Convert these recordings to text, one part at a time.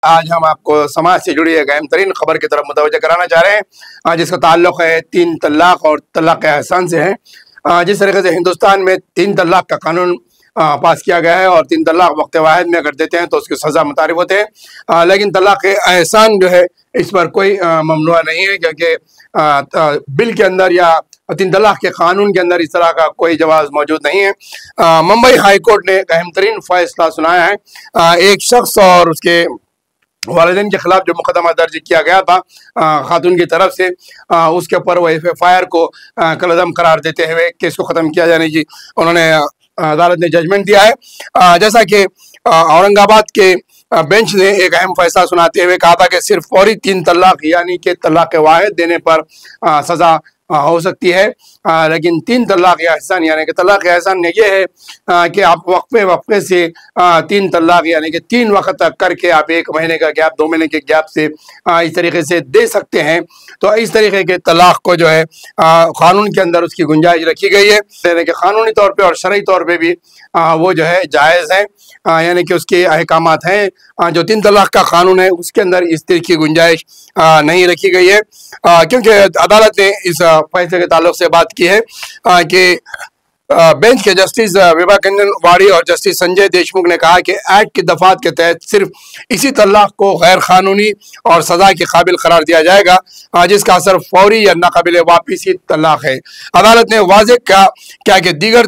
آج ہم آپ کو سماج سے جڑی ایک اہم ترین خبر کی طرف متوجہ کرانا چاہ رہے ہیں، جس کا تعلق ہے 3 طلاق اور طلاق احسان سے ہے۔ جس طریقے سے ہندوستان میں 3 طلاق کا قانون پاس کیا گیا ہے اور 3 طلاق وقت واحد میں اگر دیتے ہیں تو اس کی سزا متعارف ہوتے ہیں، لیکن طلاق احسان جو ہے اس پر کوئی ممنوع نہیں ہے، کیونکہ بل کے اندر یا 3 طلاق کے قانون کے اندر اس طرح کا کوئی جواز موجود نہیں ہے۔ ممبئی ہائی کورٹ نے ایک اہم ترین فیصلہ سنایا ہے۔ ایک شخص اور اس کے والدین کے خلاف جو مقدمہ درج کیا گیا تھا خاتون کی طرف سے، اس کے اوپر وہ FIR کو کالعدم قرار دیتے ہوئے کیس کو ختم کیا جانے کی انہوں نے عدالت نے ججمنٹ دیا ہے۔ جیسا کہ اورنگ آباد کے بینچ نے ایک اہم فیصلہ سناتے ہوئے کہا تھا کہ صرف فوری 3 طلاق یعنی کہ طلاق واحد دینے پر سزا ہو سکتی ہے، لیکن 3 طلاق یا احسان یعنی کہ طلاق احسان یہ ہے کہ آپ وقفے سے 3 طلاق یعنی کہ 3 وقت تک کر کے آپ 1 مہینے کا گیپ 2 مہینے کے گیپ سے اس طریقے سے دے سکتے ہیں۔ تو اس طریقے کے طلاق کو جو ہے قانون کے اندر اس کی گنجائش رکھی گئی ہے، یعنی کہ قانونی طور پہ اور شرعی طور پہ بھی وہ جو ہے جائز ہے، یعنی کہ اس کے احکامات ہیں۔ جو 3 طلاق کا قانون ہے اس کے اندر اس طرح کی گنجائش نہیں رکھی گئی ہے، کیونکہ عدالت نے اس فیصلے کے تعلق سے بات کی ہے کہ بینچ کے جسٹس ویبا کنڈن واڑی اور جسٹس سنجے دیشمکھ نے کہا کہ ایکٹ کی دفعات کے تحت صرف اسی طلاق کو غیر قانونی اور سزا کے قابل قرار دیا جائے گا جس کا اثر فوری یا ناقابل واپسی طلاق ہے۔ عدالت نے واضح کیا کہ دیگر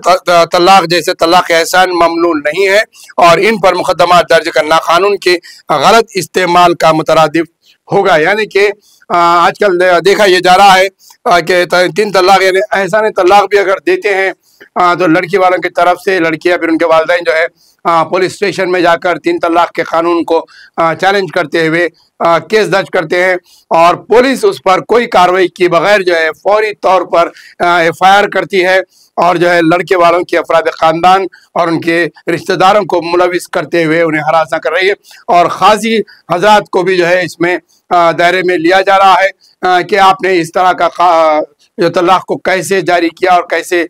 طلاق جیسے طلاق احسان ممنوع نہیں ہے اور ان پر مقدمات درج کرنا قانون کے غلط استعمال کا مترادف ہوگا، یعنی کہ آج کل دیکھا یہ جا رہا ہے کہ 3 طلاق یعنی احسان طلاق بھی اگر دیتے ہیں تو لڑکی والوں کی طرف سے لڑکیاں پھر ان کے والدین جو ہے پولیس اسٹیشن میں جا کر 3 طلاق کے قانون کو چیلنج کرتے ہوئے کیس درج کرتے ہیں، اور پولیس اس پر کوئی کارروائی کی بغیر جو ہے فوری طور پر FIR کرتی ہے اور جو ہے لڑکے والوں کے افراد خاندان اور ان کے رشتہ داروں کو ملوث کرتے ہوئے انہیں ہراساں کر رہی ہے، اور قاضی حضرات کو بھی جو ہے اس میں دائرے میں لیا جا رہا ہے کہ آپ نے اس طرح کا جو طلاق کو کیسے جاری کیا اور کیسے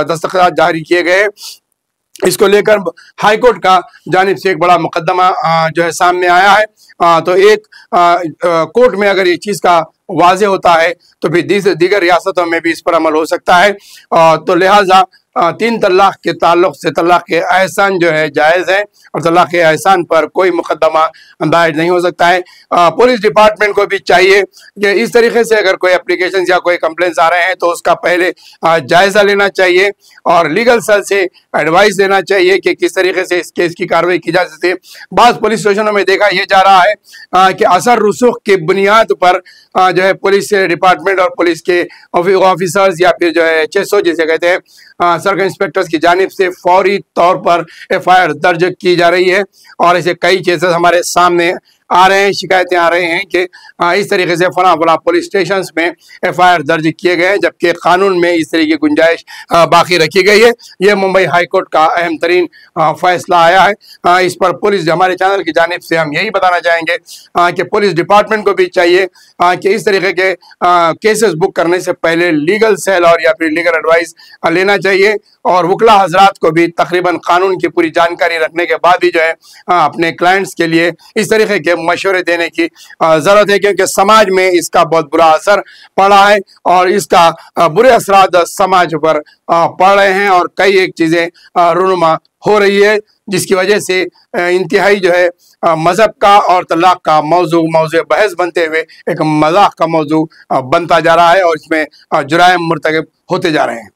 دستخط جاری کیے گئے۔ اس کو لے کر ہائی کورٹ کا جانب سے ایک بڑا مقدمہ جو ہے سامنے آیا ہے۔ تو ایک کورٹ میں اگر یہ چیز کا واضح ہوتا ہے تو پھر دیگر ریاستوں میں بھی اس پر عمل ہو سکتا ہے، تو لہٰذا 3 طلاق کے تعلق سے طلاق احسان جو ہے جائز ہے اور طلاق احسان پر کوئی مقدمہ دائر نہیں ہو سکتا ہے۔ پولیس ڈپارٹمنٹ کو بھی چاہیے کہ اس طریقے سے اگر کوئی اپلیکیشن یا کوئی کمپلینس آ رہے ہیں تو اس کا پہلے جائزہ لینا چاہیے اور لیگل سیل سے ایڈوائز دینا چاہیے کہ کس طریقے سے اس کیس کی کارروائی کی جا سکتی ہے۔ بعض پولیس اسٹیشنوں میں دیکھا یہ جا رہا ہے کہ اثر رسوخ کی بنیاد پر جو ہے پولیس ڈپارٹمنٹ اور پولیس کے آفیسرز یا پھر جو ہے HSO جسے کہتے ہیں سرکل انسپیکٹرز کی جانب سے فوری طور پر FIR درج کی جا رہی ہے، اور ایسے کئی کیسز ہمارے سامنے آ رہے ہیں، شکایتیں آ رہے ہیں کہ اس طریقے سے فلاں پولیس اسٹیشنز میں FIR درج کیے گئے ہیں جبکہ قانون میں اس طرح کی گنجائش باقی رکھی گئی ہے۔ یہ ممبئی ہائی کورٹ کا اہم ترین فیصلہ آیا ہے۔ اس پر پولیس ہمارے چینل کی جانب سے ہم یہی بتانا چاہیں گے کہ پولیس ڈپارٹمنٹ کو بھی چاہیے کہ اس طریقے کے کیسز بک کرنے سے پہلے لیگل سیل اور یا پھر لیگل ایڈوائز لینا چاہیے، اور وکلا حضرات کو بھی تقریباً قانون کی پوری جانکاری رکھنے کے بعد ہی جو ہے اپنے کلائنٹس کے لیے اس طریقے کے مشورے دینے کی ضرورت ہے، کیونکہ سماج میں اس کا بہت برا اثر پڑا ہے اور اس کا برے اثرات سماج پر پڑ رہے ہیں، اور کئی ایک چیزیں رونما ہو رہی ہے جس کی وجہ سے انتہائی جو ہے مذہب کا اور طلاق کا موضوع بحث بنتے ہوئے ایک مذاق کا موضوع بنتا جا رہا ہے، اور اس میں جرائم مرتکب ہوتے جا رہے ہیں۔